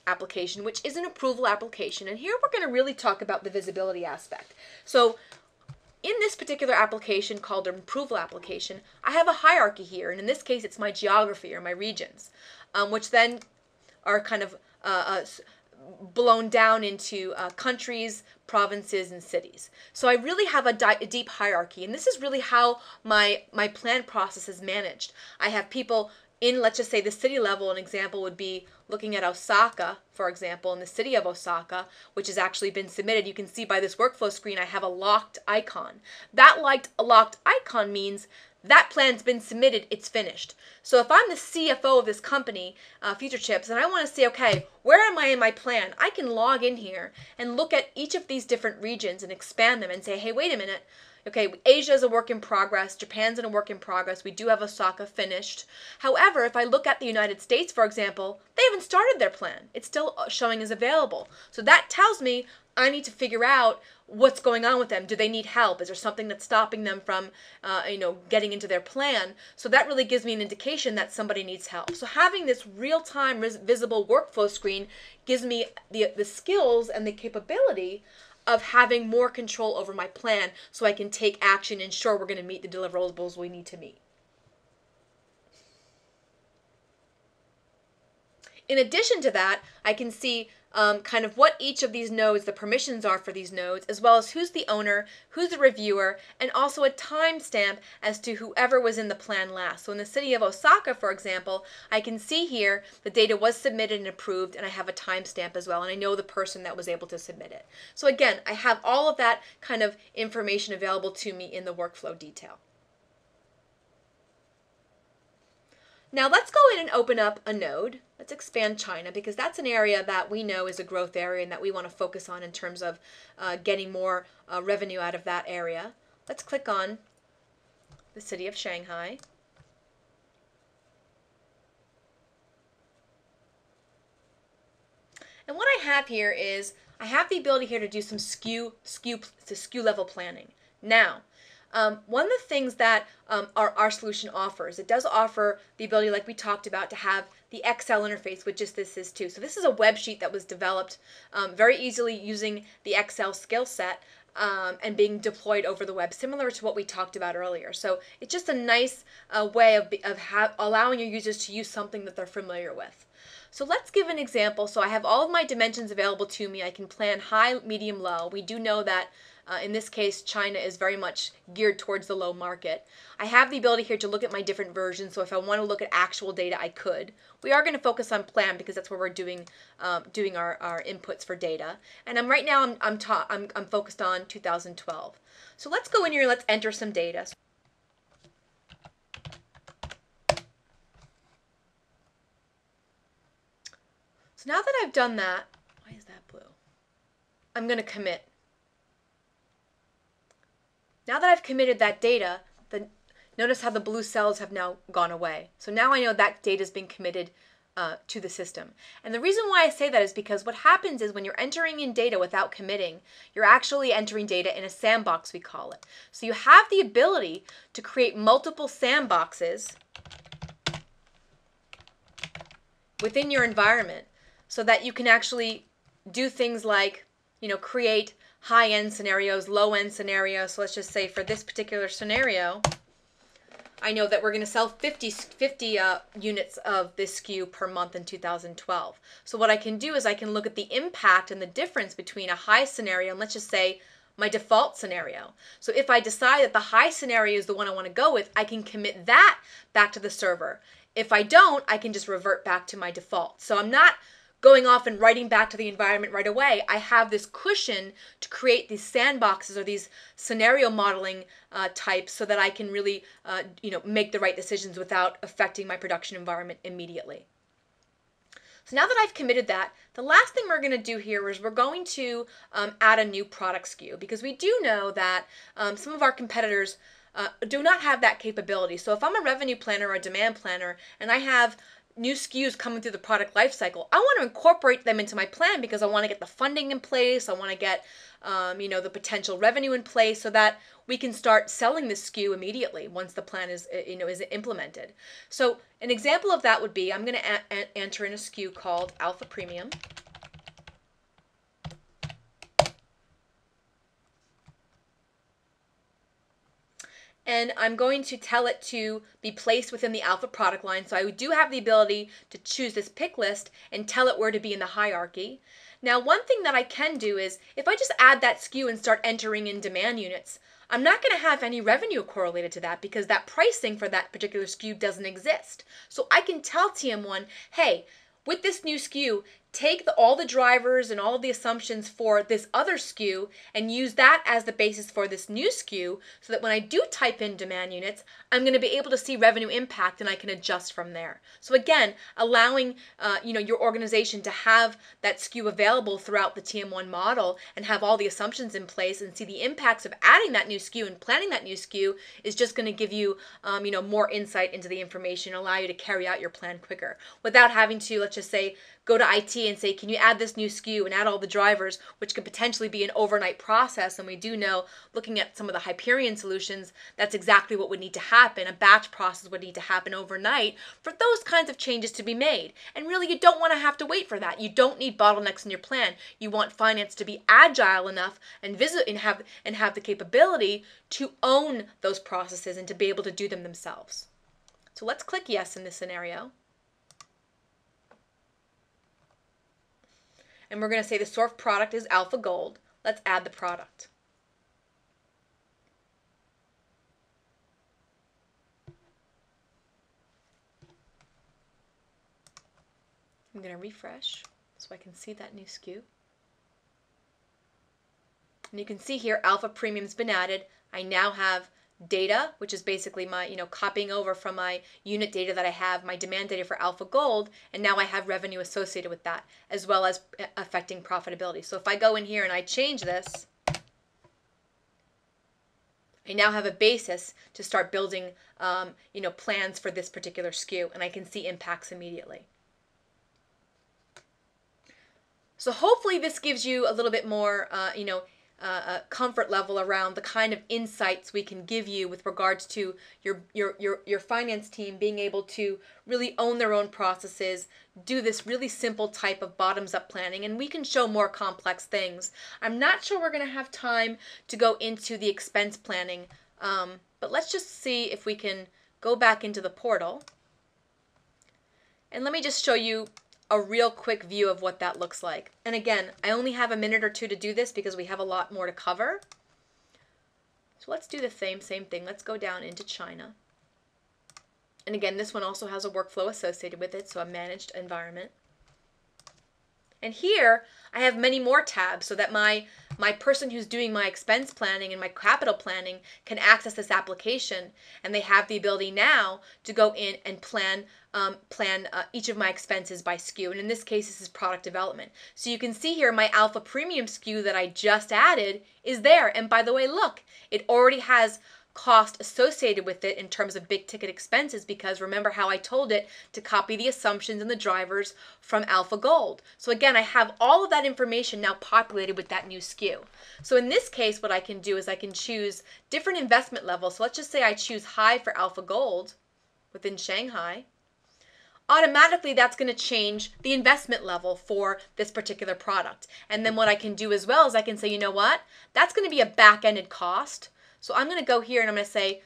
[SPEAKER 1] application, which is an approval application. And here we're going to really talk about the visibility aspect. So in this particular application called an approval application, I have a hierarchy here, and in this case it's my geography or my regions, which then are kind of blown down into countries, provinces, and cities. So I really have a deep hierarchy, and this is really how my plan process is managed. I have people in, let's just say, the city level. An example would be looking at Osaka, for example, in the city of Osaka, which has actually been submitted. You can see by this workflow screen I have a locked icon. That locked icon means that plan's been submitted, it's finished. So if I'm the CFO of this company, Future Chips, and I want to see, okay, where am I in my plan? I can log in here and look at each of these different regions and expand them and say, hey, wait a minute. Okay, Asia is a work in progress. Japan's in a work in progress. We do have Osaka finished. However, if I look at the United States, for example, they haven't started their plan. It's still showing as available. So that tells me I need to figure out what's going on with them. Do they need help? Is there something that's stopping them from, getting into their plan? So that really gives me an indication that somebody needs help. So having this real-time visible workflow screen gives me the skills and the capability of having more control over my plan so I can take action and ensure we're going to meet the deliverables we need to meet. In addition to that, I can see kind of what each of these nodes, the permissions are for these nodes, as well as who's the owner, who's the reviewer, and also a timestamp as to whoever was in the plan last. So in the city of Osaka, for example, I can see here the data was submitted and approved, and I have a timestamp as well, and I know the person that was able to submit it. So again, I have all of that kind of information available to me in the workflow detail. Now let's go in and open up a node. Let's expand China, because that's an area that we know is a growth area and that we want to focus on in terms of getting more revenue out of that area. Let's click on the city of Shanghai. And what I have here is I have the ability here to do some SKU level planning. Now, one of the things that our solution offers, it does offer the ability, like we talked about, to have the Excel interface, which this is too. So this is a web sheet that was developed very easily using the Excel skill set and being deployed over the web, similar to what we talked about earlier. So it's just a nice way of allowing your users to use something that they're familiar with. So let's give an example. So I have all of my dimensions available to me. I can plan high, medium, low. We do know that in this case, China is very much geared towards the low market. I have the ability here to look at my different versions, so if I want to look at actual data, I could. We are going to focus on plan because that's where we're doing our inputs for data. And right now I'm focused on 2012. So let's go in here and let's enter some data. So now that I've done that, why is that blue? I'm going to commit. Now that I've committed that data, notice how the blue cells have now gone away. So now I know that data is being committed to the system. And the reason why I say that is because what happens is when you're entering in data without committing, you're actually entering data in a sandbox, we call it. So you have the ability to create multiple sandboxes within your environment so that you can actually do things like, create high-end scenarios, low-end scenarios. So let's just say for this particular scenario, I know that we're going to sell 50 units of this SKU per month in 2012. So what I can do is I can look at the impact and the difference between a high scenario and let's just say my default scenario. So if I decide that the high scenario is the one I want to go with, I can commit that back to the server. If I don't, I can just revert back to my default. So I'm not going off and writing back to the environment right away. I have this cushion to create these sandboxes or these scenario modeling types so that I can really make the right decisions without affecting my production environment immediately. So now that I've committed that, the last thing we're going to do here is we're going to add a new product SKU, because we do know that some of our competitors do not have that capability. So if I'm a revenue planner or a demand planner and I have new SKUs coming through the product life cycle, I want to incorporate them into my plan because I want to get the funding in place. I want to get, the potential revenue in place so that we can start selling this SKU immediately once the plan is implemented. So an example of that would be I'm going to enter in a SKU called Alpha Premium. And I'm going to tell it to be placed within the Alpha product line. So I do have the ability to choose this pick list and tell it where to be in the hierarchy. Now, one thing that I can do is if I just add that SKU and start entering in demand units, I'm not going to have any revenue correlated to that because that pricing for that particular SKU doesn't exist. So I can tell TM1, hey, with this new SKU, take all the drivers and all the assumptions for this other SKU and use that as the basis for this new SKU so that when I do type in demand units, I'm going to be able to see revenue impact and I can adjust from there. So again, allowing your organization to have that SKU available throughout the TM1 model and have all the assumptions in place and see the impacts of adding that new SKU and planning that new SKU is just going to give you more insight into the information and allow you to carry out your plan quicker without having to, let's just say, go to IT and say, can you add this new SKU and add all the drivers, which could potentially be an overnight process. And we do know, looking at some of the Hyperion solutions, that's exactly what would need to happen. A batch process would need to happen overnight for those kinds of changes to be made. And really, you don't want to have to wait for that. You don't need bottlenecks in your plan. You want finance to be agile enough and have the capability to own those processes and to be able to do them themselves. So let's click yes in this scenario. And we're going to say the source product is Alpha Gold. Let's add the product. I'm going to refresh so I can see that new SKU. And you can see here Alpha Premium's been added. I now have data, which is basically my, copying over from my unit data that I have, my demand data for Alpha Gold, and now I have revenue associated with that, as well as affecting profitability. So if I go in here and I change this, I now have a basis to start building, plans for this particular SKU, and I can see impacts immediately. So hopefully this gives you a little bit more, comfort level around the kind of insights we can give you with regards to your finance team being able to really own their own processes, do this really simple type of bottoms-up planning, and we can show more complex things. I'm not sure we're going to have time to go into the expense planning, but let's just see if we can go back into the portal. And let me just show you a real quick view of what that looks like. And again, I only have a minute or two to do this because we have a lot more to cover. So let's do the same thing. Let's go down into China. And again, this one also has a workflow associated with it, so a managed environment. And here I have many more tabs so that my person who's doing my expense planning and my capital planning can access this application, and they have the ability now to go in and plan each of my expenses by SKU. And in this case, this is product development. So you can see here my Alpha Premium SKU that I just added is there. And by the way, look, it already has cost associated with it in terms of big ticket expenses, because remember how I told it to copy the assumptions and the drivers from Alpha Gold. So again, I have all of that information now populated with that new SKU. So in this case, what I can do is I can choose different investment levels. So let's just say I choose high for Alpha Gold within Shanghai. Automatically that's going to change the investment level for this particular product. And then what I can do as well is I can say, you know what, that's going to be a back-ended cost. So I'm going to go here and I'm going to say,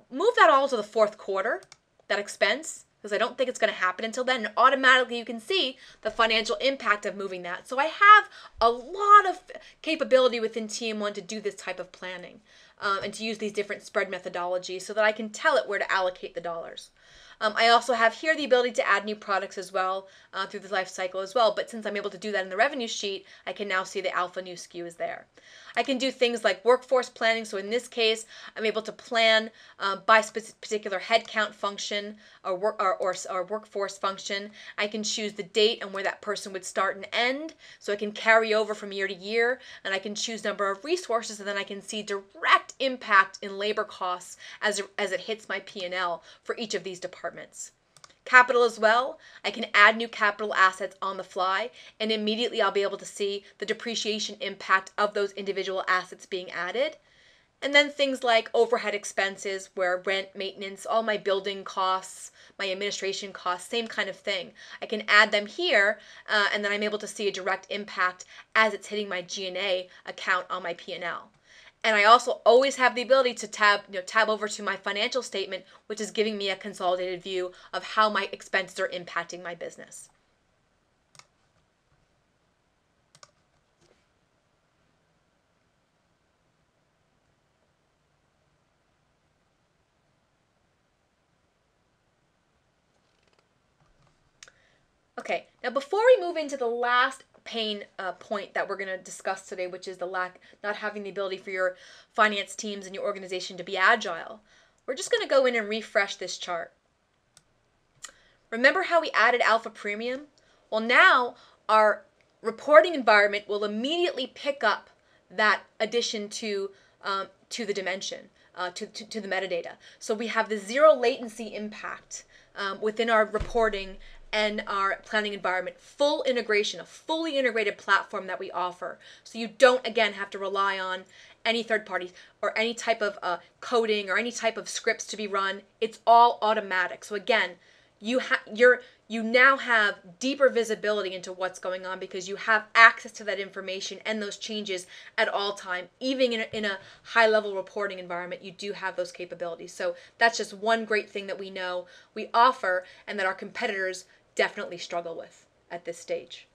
[SPEAKER 1] move that all to the fourth quarter, that expense, because I don't think it's going to happen until then. And automatically you can see the financial impact of moving that. So I have a lot of capability within TM1 to do this type of planning and to use these different spread methodologies so that I can tell it where to allocate the dollars. I also have here the ability to add new products as well through the life cycle as well. But since I'm able to do that in the revenue sheet, I can now see the Alpha new SKU is there. I can do things like workforce planning. So in this case, I'm able to plan by particular headcount function or workforce function. I can choose the date and where that person would start and end. So I can carry over from year to year. And I can choose number of resources, and then I can see direct impact in labor costs as it hits my P&L for each of these departments. capital as well. I can add new capital assets on the fly, and immediately I'll be able to see the depreciation impact of those individual assets being added. And then things like overhead expenses, where rent, maintenance, all my building costs, my administration costs, same kind of thing. I can add them here, and then I'm able to see a direct impact as it's hitting my G&A account on my P&L. And I also always have the ability to tab over to my financial statement, which is giving me a consolidated view of how my expenses are impacting my business. Okay, now before we move into the last pain point that we're going to discuss today, which is not having the ability for your finance teams and your organization to be agile, we're just going to go in and refresh this chart. Remember how we added alpha premium? Well, now our reporting environment will immediately pick up that addition to the dimension, to the metadata. So we have the zero latency impact within our reporting and our planning environment, full integration, a fully integrated platform that we offer. So you don't, again, have to rely on any third parties or any type of coding or any type of scripts to be run. It's all automatic. So again, you now have deeper visibility into what's going on because you have access to that information and those changes at all time. Even in a high-level reporting environment, you do have those capabilities. So that's just one great thing that we know we offer and that our competitors definitely struggle with at this stage.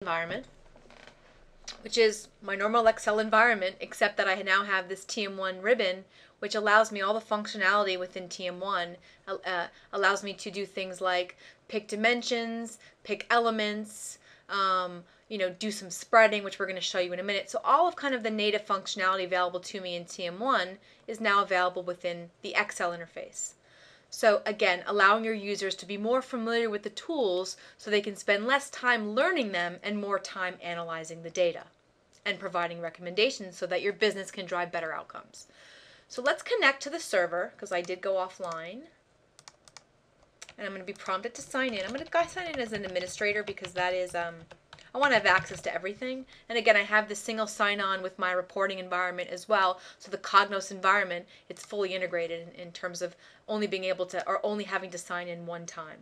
[SPEAKER 1] Environment, which is my normal Excel environment, except that I now have this TM1 ribbon, which allows me all the functionality within TM1, allows me to do things like pick dimensions, pick elements, do some spreading, which we're going to show you in a minute. So all of kind of the native functionality available to me in TM1 is now available within the Excel interface. So again, allowing your users to be more familiar with the tools so they can spend less time learning them and more time analyzing the data and providing recommendations so that your business can drive better outcomes. So let's connect to the server because I did go offline. And I'm going to be prompted to sign in. I'm going to sign in as an administrator because that is, I want to have access to everything. And again, I have the single sign-on with my reporting environment as well. So the Cognos environment, it's fully integrated in terms of only being able to, or only having to sign in one time.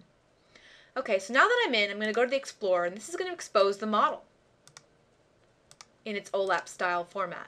[SPEAKER 1] Okay, so now that I'm in, I'm going to go to the Explorer, and this is going to expose the model in its OLAP style format.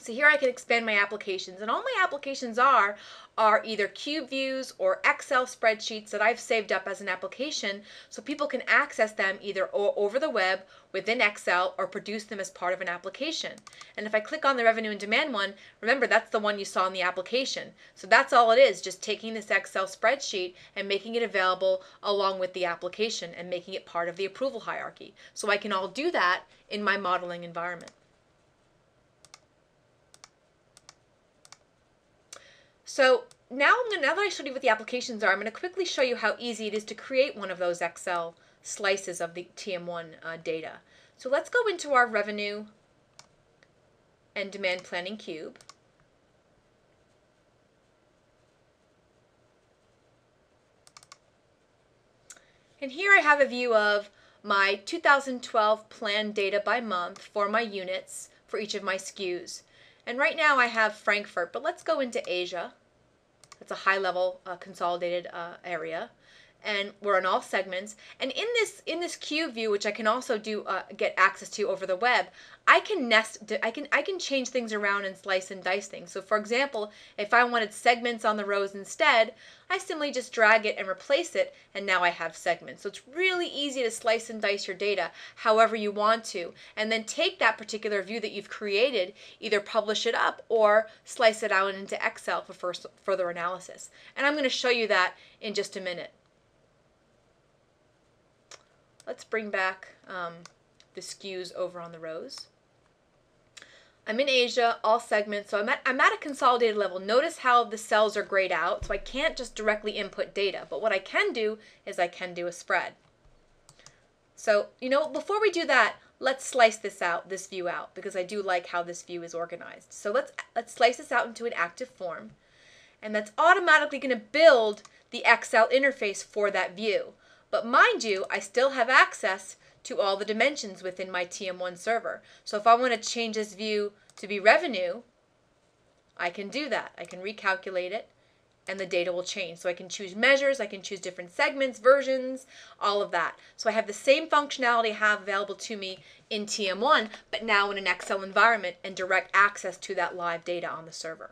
[SPEAKER 1] So here I can expand my applications, and all my applications are either cube views or Excel spreadsheets that I've saved up as an application so people can access them either over the web within Excel or produce them as part of an application. And if I click on the revenue and demand one, remember that's the one you saw in the application. So that's all it is, just taking this Excel spreadsheet and making it available along with the application and making it part of the approval hierarchy. So I can all do that in my modeling environment. So now that I showed you what the applications are, I'm going to quickly show you how easy it is to create one of those Excel slices of the TM1 data. So let's go into our revenue and demand planning cube. And here I have a view of my 2012 planned data by month for my units for each of my SKUs. And right now I have Frankfurt, but let's go into Asia. That's a high-level consolidated area, and we're on all segments. And in this cube view, which I can also get access to over the web, I can change things around and slice and dice things. So for example, if I wanted segments on the rows instead, I simply just drag it and replace it, and now I have segments. So it's really easy to slice and dice your data however you want to, and then take that particular view that you've created, either publish it up or slice it out into Excel for further analysis. And I'm going to show you that in just a minute. Let's bring back the SKUs over on the rows. I'm in Asia, all segments, so I'm at a consolidated level. Notice how the cells are grayed out, so I can't just directly input data, but what I can do is I can do a spread. So, before we do that, let's slice this view out, because I do like how this view is organized. So let's slice this out into an active form, and that's automatically going to build the Excel interface for that view. But mind you, I still have access to all the dimensions within my TM1 server. So if I want to change this view to be revenue, I can do that. I can recalculate it, and the data will change. So I can choose measures, I can choose different segments, versions, all of that. So I have the same functionality I have available to me in TM1, but now in an Excel environment and direct access to that live data on the server.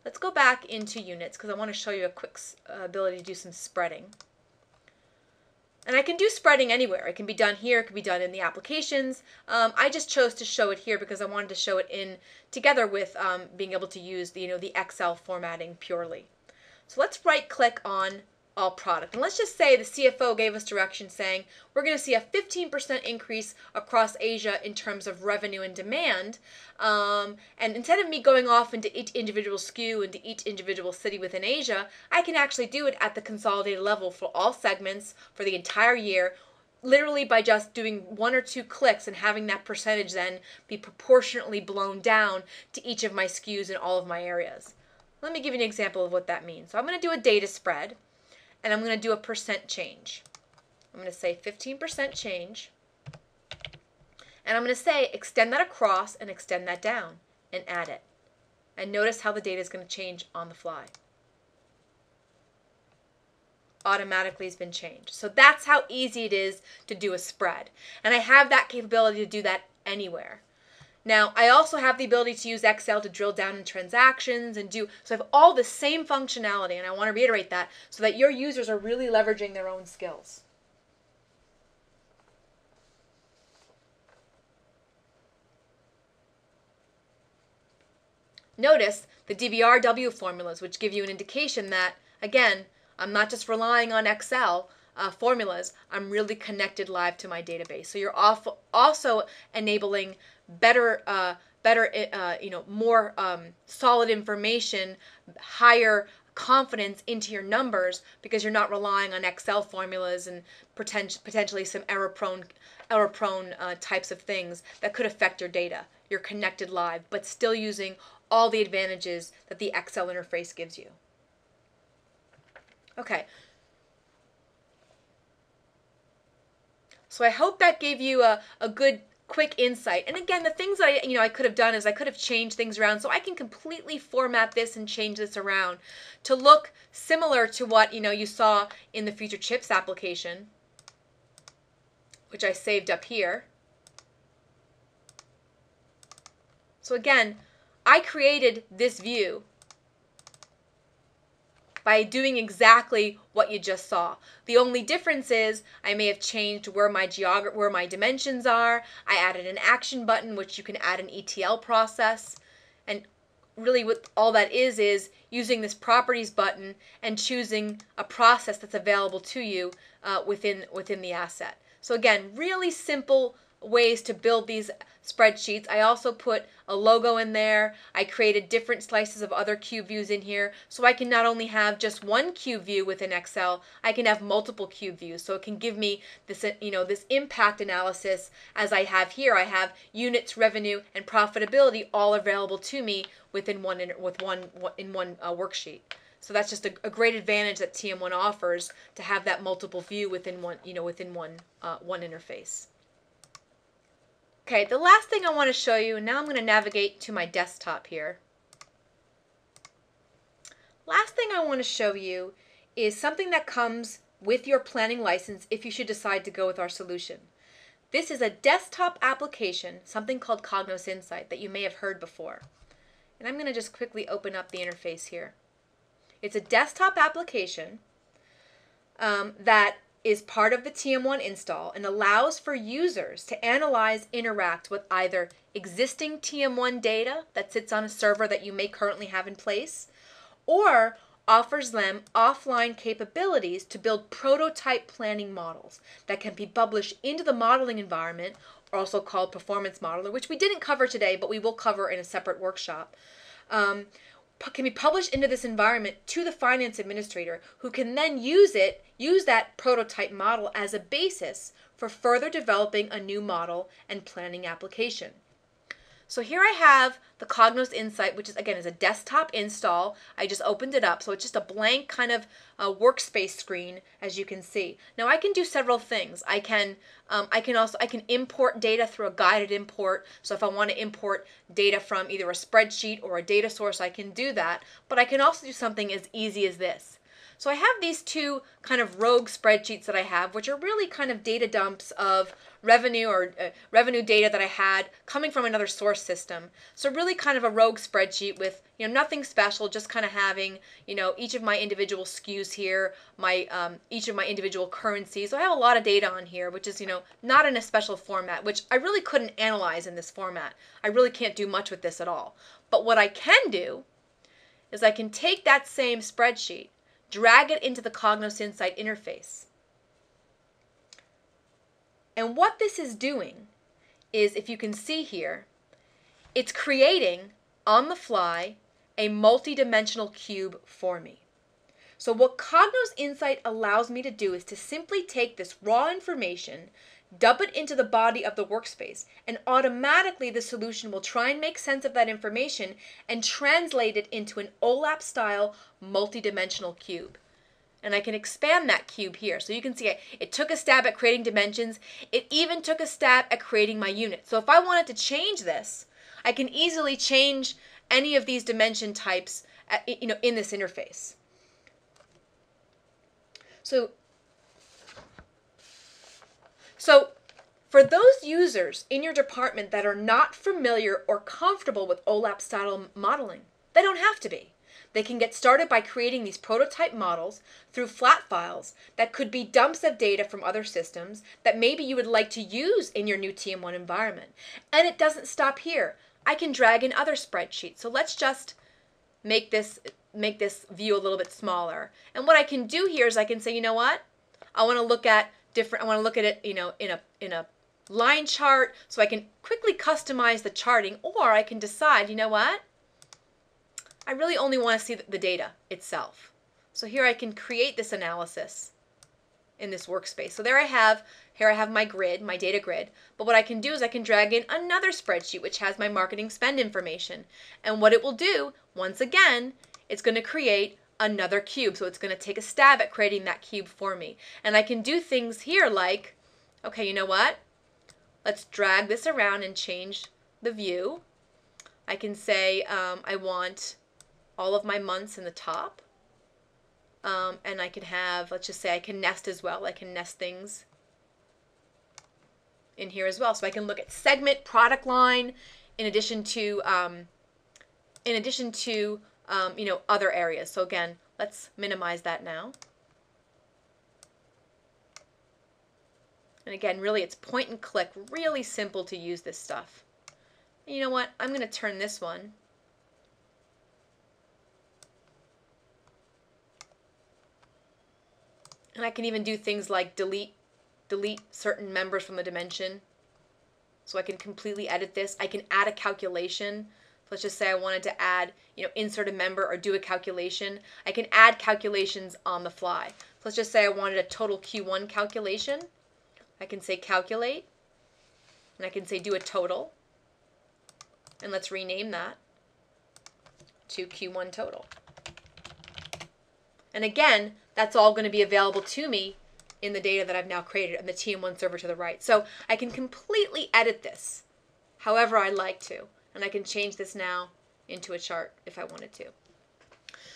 [SPEAKER 1] Let's go back into units, because I want to show you a quick ability to do some spreading. And I can do spreading anywhere. It can be done here, it can be done in the applications. I just chose to show it here because I wanted to show it in together with being able to use the Excel formatting purely. So let's right click on all product. And let's just say the CFO gave us direction saying we're going to see a 15% increase across Asia in terms of revenue and demand. And instead of me going off into each individual SKU, into each individual city within Asia, I can actually do it at the consolidated level for all segments for the entire year, literally by just doing 1 or 2 clicks and having that percentage then be proportionately blown down to each of my SKUs in all of my areas. Let me give you an example of what that means. So I'm going to do a data spread, and I'm going to do a percent change. I'm going to say 15% change, and I'm going to say extend that across and extend that down and add it. And notice how the data is going to change on the fly. Automatically has been changed. So that's how easy it is to do a spread. And I have that capability to do that anywhere. Now, I also have the ability to use Excel to drill down in transactions and so I have all the same functionality, and I want to reiterate that so that your users are really leveraging their own skills. Notice the DBRW formulas, which give you an indication that, again, I'm not just relying on Excel formulas, I'm really connected live to my database. So you're also enabling more solid information, higher confidence into your numbers, because you're not relying on Excel formulas and potentially some error-prone types of things that could affect your data. You're connected live, but still using all the advantages that the Excel interface gives you. Okay. So I hope that gave you a good quick insight. And again, the things that I could have done is I could have changed things around, so I can completely format this and change this around to look similar to what you saw in the Future Chips application, which I saved up here. So again, I created this view by doing exactly what you just saw. The only difference is I may have changed where my dimensions are. I added an action button, which you can add an ETL process. And really what all that is using this properties button and choosing a process that's available to you within the asset. So again, really simple ways to build these spreadsheets. I also put a logo in there. I created different slices of other cube views in here, so I can not only have just one cube view within Excel, I can have multiple cube views. So it can give me this, this impact analysis as I have here. I have units, revenue, and profitability all available to me within one worksheet. So that's just a great advantage that TM1 offers, to have that multiple view within one interface. Okay, the last thing I want to show you, and now I'm going to navigate to my desktop here. Last thing I want to show you is something that comes with your planning license if you should decide to go with our solution. This is a desktop application, something called Cognos Insight, that you may have heard before. And I'm going to just quickly open up the interface here. It's a desktop application that is part of the TM1 install and allows for users to analyze, interact with either existing TM1 data that sits on a server that you may currently have in place, or offers them offline capabilities to build prototype planning models that can be published into the modeling environment, also called Performance Modeler, which we didn't cover today, but we will cover in a separate workshop. can be published into this environment to the finance administrator, who can then use that prototype model as a basis for further developing a new model and planning application. So here I have the Cognos Insight, which is a desktop install. I just opened it up, so it's just a blank kind of workspace screen, as you can see. Now I can do several things. I can import data through a guided import. So if I want to import data from either a spreadsheet or a data source, I can do that. But I can also do something as easy as this. So I have these two kind of rogue spreadsheets that I have, which are really kind of data dumps of revenue or revenue data that I had coming from another source system. So really kind of a rogue spreadsheet with nothing special, just kind of having each of my individual SKUs here, each of my individual currencies. So I have a lot of data on here, which is not in a special format, which I really couldn't analyze in this format. I really can't do much with this at all. But what I can do is I can take that same spreadsheet, drag it into the Cognos Insight interface. And what this is doing is, if you can see here, it's creating on the fly a multi-dimensional cube for me. So what Cognos Insight allows me to do is to simply take this raw information, dump it into the body of the workspace, and automatically the solution will try and make sense of that information and translate it into an OLAP-style multi-dimensional cube. And I can expand that cube here. So you can see it took a stab at creating dimensions. It even took a stab at creating my unit. So if I wanted to change this, I can easily change any of these dimension types in this interface. So for those users in your department that are not familiar or comfortable with OLAP-style modeling, they don't have to be. They can get started by creating these prototype models through flat files that could be dumps of data from other systems that maybe you would like to use in your new TM1 environment. And it doesn't stop here. I can drag in other spreadsheets. So let's just make this view a little bit smaller. And what I can do here is I can say, what? I want to look at it, in a line chart, so I can quickly customize the charting, or I can decide, what? I really only want to see the data itself. So here I can create this analysis in this workspace. So here I have my grid, my data grid. But what I can do is I can drag in another spreadsheet which has my marketing spend information. And what it will do, once again, it's going to create another cube. So it's going to take a stab at creating that cube for me. And I can do things here like, okay, you know what? Let's drag this around and change the view. I can say I want all of my months in the top. And I can have, let's just say I can nest as well. I can nest things in here as well. So I can look at segment, product line, in addition to other areas. So again, let's minimize that now. And again, really it's point and click, really simple to use this stuff. And you know what? I'm going to turn this one and I can even do things like delete certain members from the dimension. So I can completely edit this. I can add a calculation. Let's just say I wanted to add, insert a member or do a calculation. I can add calculations on the fly. So let's just say I wanted a total Q1 calculation. I can say calculate, and I can say do a total. And let's rename that to Q1 total. And again, that's all going to be available to me in the data that I've now created on the TM1 server to the right. So I can completely edit this however I like to. And I can change this now into a chart if I wanted to.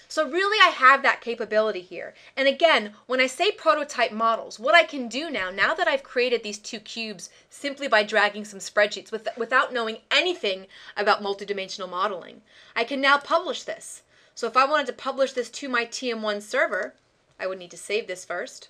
[SPEAKER 1] So really I have that capability here. And again, when I say prototype models, what I can do now that I've created these two cubes simply by dragging some spreadsheets without knowing anything about multidimensional modeling, I can now publish this. So if I wanted to publish this to my TM1 server, I would need to save this first.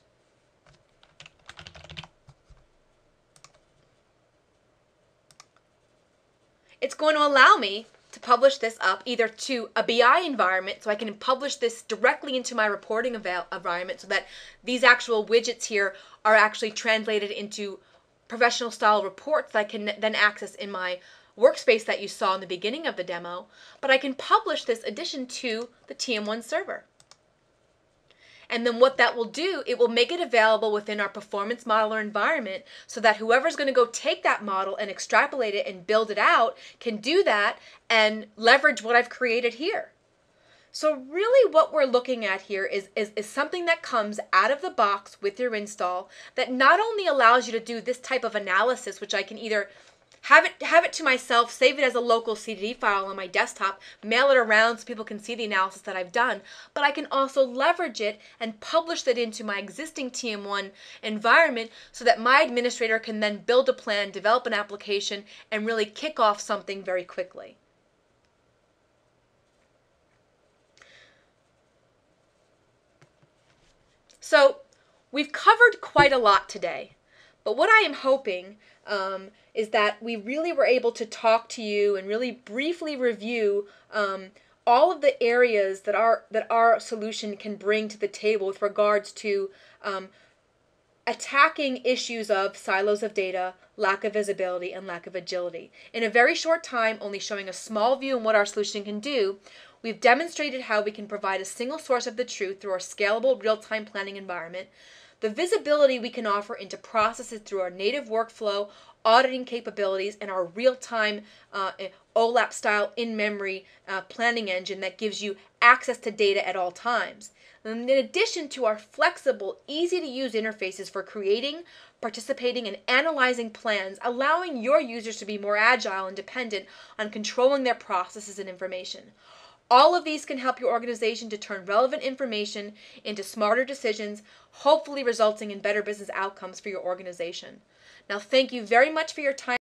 [SPEAKER 1] It's going to allow me to publish this up either to a BI environment, so I can publish this directly into my reporting environment so that these actual widgets here are actually translated into professional style reports that I can then access in my workspace that you saw in the beginning of the demo, but I can publish this addition to the TM1 server. And then what that will do, it will make it available within our performance modeler environment so that whoever's going to go take that model and extrapolate it and build it out can do that and leverage what I've created here. So really what we're looking at here is something that comes out of the box with your install that not only allows you to do this type of analysis, which I can either have it to myself, save it as a local CDD file on my desktop, mail it around so people can see the analysis that I've done, but I can also leverage it and publish that into my existing TM1 environment so that my administrator can then build a plan, develop an application, and really kick off something very quickly. So we've covered quite a lot today, but what I am hoping is that we really were able to talk to you and really briefly review all of the areas that our solution can bring to the table with regards to attacking issues of silos of data, lack of visibility, and lack of agility. In a very short time, only showing a small view on what our solution can do, we've demonstrated how we can provide a single source of the truth through our scalable real-time planning environment, the visibility we can offer into processes through our native workflow, auditing capabilities, and our real-time OLAP-style in-memory planning engine that gives you access to data at all times. And in addition to our flexible, easy-to-use interfaces for creating, participating, and analyzing plans, allowing your users to be more agile and dependent on controlling their processes and information. All of these can help your organization to turn relevant information into smarter decisions, hopefully resulting in better business outcomes for your organization. Now, thank you very much for your time.